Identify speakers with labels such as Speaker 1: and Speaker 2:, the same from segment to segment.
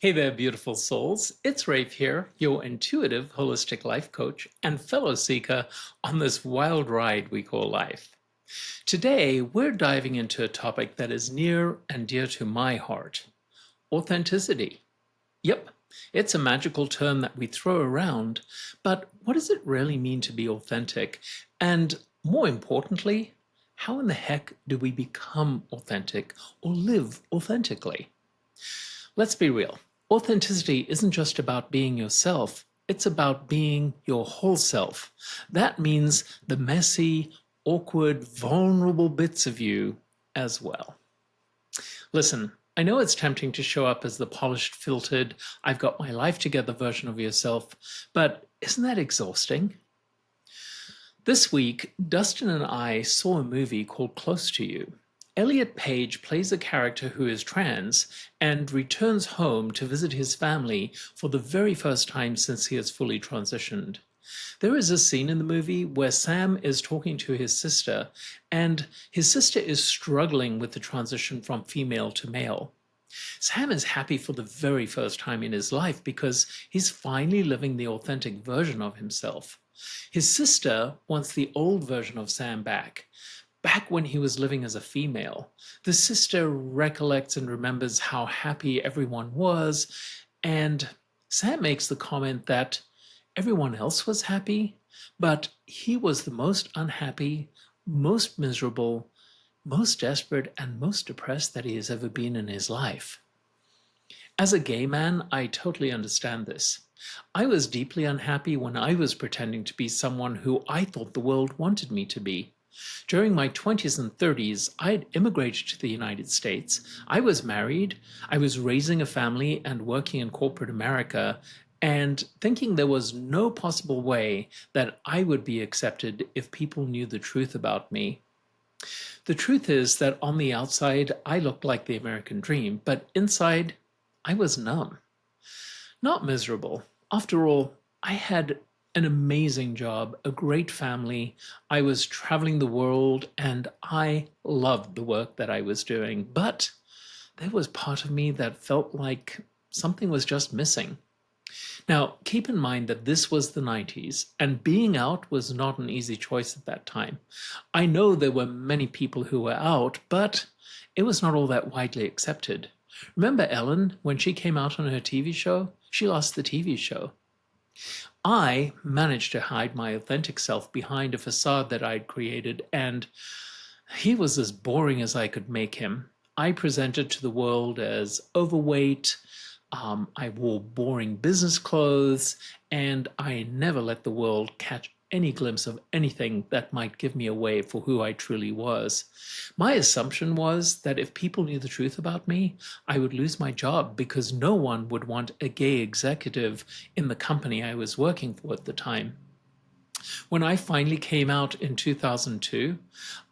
Speaker 1: Hey there, beautiful souls. It's Raef here, your intuitive, holistic life coach and fellow seeker on this wild ride we call life. Today, we're diving into a topic that is near and dear to my heart: authenticity. Yep, it's a magical term that we throw around, but what does it really mean to be authentic? And more importantly, how in the heck do we become authentic or live authentically? Let's be real. Authenticity isn't just about being yourself, it's about being your whole self. That means the messy, awkward, vulnerable bits of you as well. Listen, I know it's tempting to show up as the polished, filtered, I've got my life together version of yourself, but isn't that exhausting? This week, Dustin and I saw a movie called Close to You. Elliot Page plays a character who is trans and returns home to visit his family for the very first time since he has fully transitioned. There is a scene in the movie where Sam is talking to his sister, and his sister is struggling with the transition from female to male. Sam is happy for the very first time in his life because he's finally living the authentic version of himself. His sister wants the old version of Sam back when he was living as a female. The sister recollects and remembers how happy everyone was, and Sam makes the comment that everyone else was happy, but he was the most unhappy, most miserable, most desperate, and most depressed that he has ever been in his life. As a gay man, I totally understand this. I was deeply unhappy when I was pretending to be someone who I thought the world wanted me to be. During my 20s and 30s, I had immigrated to the United States. I was married, I was raising a family and working in corporate America, and thinking there was no possible way that I would be accepted if people knew the truth about me. The truth is that on the outside, I looked like the American dream, but inside, I was numb. Not miserable. After all, I had an amazing job, a great family. I was traveling the world and I loved the work that I was doing. But there was part of me that felt like something was just missing. Now, keep in mind that this was the 90s, and being out was not an easy choice at that time. I know there were many people who were out, but it was not all that widely accepted. Remember Ellen, when she came out on her TV show? She lost the TV show. I managed to hide my authentic self behind a facade that I'd created, and he was as boring as I could make him. I presented to the world as overweight. I wore boring business clothes, and I never let the world catch any glimpse of anything that might give me away for who I truly was. My assumption was that if people knew the truth about me, I would lose my job because no one would want a gay executive in the company I was working for at the time. When I finally came out in 2002,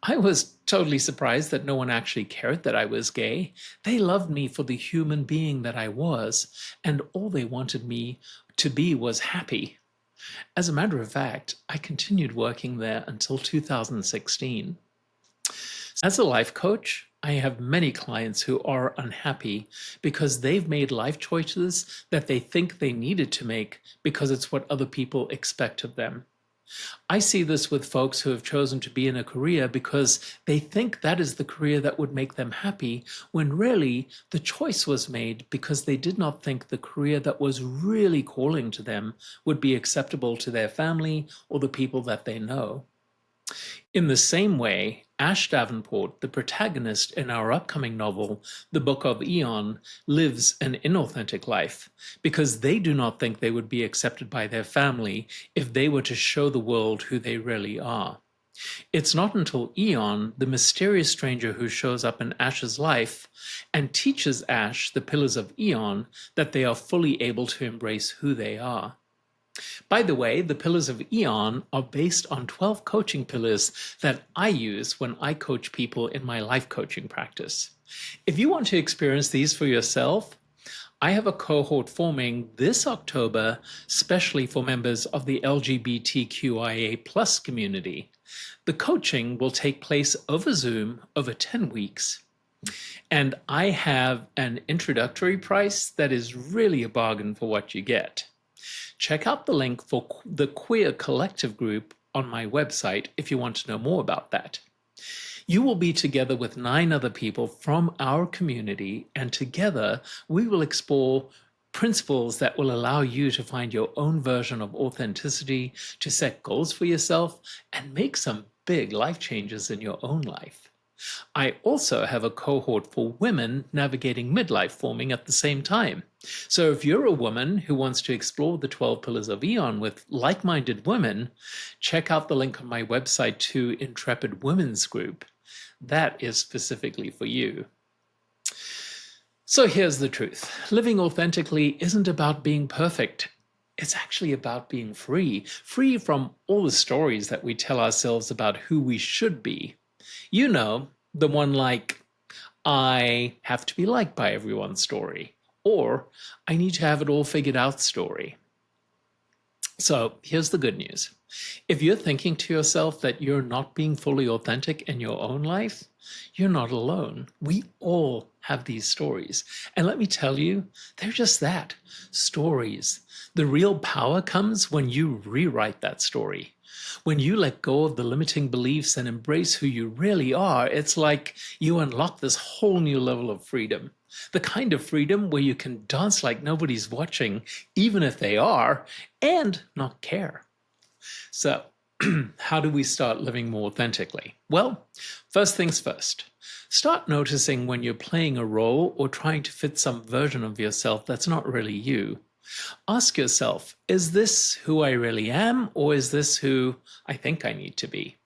Speaker 1: I was totally surprised that no one actually cared that I was gay. They loved me for the human being that I was, and all they wanted me to be was happy. As a matter of fact, I continued working there until 2016. As a life coach, I have many clients who are unhappy because they've made life choices that they think they needed to make because it's what other people expect of them. I see this with folks who have chosen to be in a career because they think that is the career that would make them happy, when really the choice was made because they did not think the career that was really calling to them would be acceptable to their family or the people that they know. In the same way, Ash Davenport, the protagonist in our upcoming novel, The Book of Aeon, lives an inauthentic life because they do not think they would be accepted by their family if they were to show the world who they really are. It's not until Aeon, the mysterious stranger who shows up in Ash's life and teaches Ash the pillars of Aeon, that they are fully able to embrace who they are. By the way, the pillars of Aeon are based on 12 coaching pillars that I use when I coach people in my life coaching practice. If you want to experience these for yourself, I have a cohort forming this October, specially for members of the LGBTQIA community. The coaching will take place over Zoom over 10 weeks. And I have an introductory price that is really a bargain for what you get. Check out the link for the Queer Collective group on my website if you want to know more about that. You will be together with 9 other people from our community, and together we will explore principles that will allow you to find your own version of authenticity, to set goals for yourself, and make some big life changes in your own life. I also have a cohort for women navigating midlife forming at the same time. So if you're a woman who wants to explore the 12 pillars of Aeon with like minded women, check out the link on my website to Intrepid Women's Group. That is specifically for you. So here's the truth: living authentically isn't about being perfect. It's actually about being free, free from all the stories that we tell ourselves about who we should be. You know, the one like, I have to be liked by everyone story, or I need to have it all figured out story. So here's the good news. If you're thinking to yourself that you're not being fully authentic in your own life, you're not alone. We all have these stories. And let me tell you, they're just that, stories. The real power comes when you rewrite that story. When you let go of the limiting beliefs and embrace who you really are, it's like you unlock this whole new level of freedom. The kind of freedom where you can dance like nobody's watching, even if they are, and not care. So, how do we start living more authentically? Well, first things first. Start noticing when you're playing a role or trying to fit some version of yourself that's not really you. Ask yourself, is this who I really am, or is this who I think I need to be?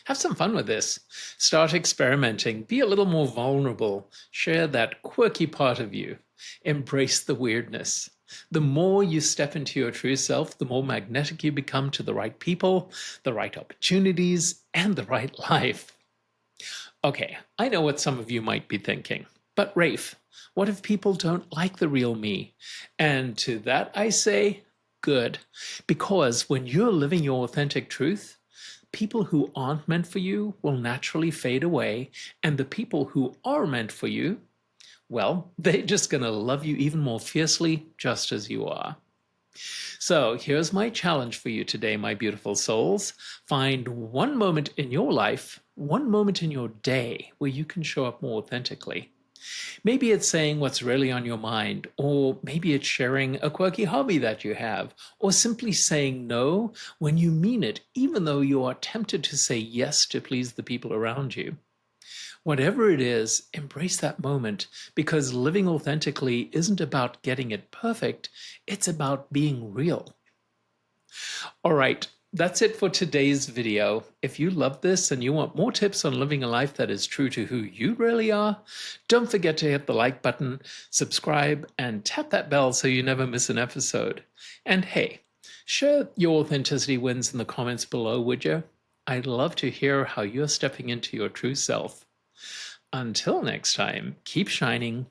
Speaker 1: Have some fun with this. Start experimenting. Be a little more vulnerable. Share that quirky part of you. Embrace the weirdness. The more you step into your true self, the more magnetic you become to the right people, the right opportunities, and the right life. Okay, I know what some of you might be thinking, but Raef, what if people don't like the real me? And to that I say, good. Because when you're living your authentic truth, people who aren't meant for you will naturally fade away, and the people who are meant for you, well, they're just going to love you even more fiercely, just as you are. So here's my challenge for you today, my beautiful souls. Find one moment in your life, one moment in your day where you can show up more authentically. Maybe it's saying what's really on your mind, or maybe it's sharing a quirky hobby that you have, or simply saying no when you mean it, even though you are tempted to say yes to please the people around you. Whatever it is, embrace that moment, because living authentically isn't about getting it perfect, it's about being real. All right, that's it for today's video. If you love this and you want more tips on living a life that is true to who you really are, don't forget to hit the like button, subscribe, and tap that bell so you never miss an episode. And hey, share your authenticity wins in the comments below, would you? I'd love to hear how you're stepping into your true self. Until next time, keep shining,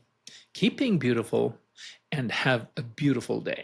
Speaker 1: keep being beautiful, and have a beautiful day.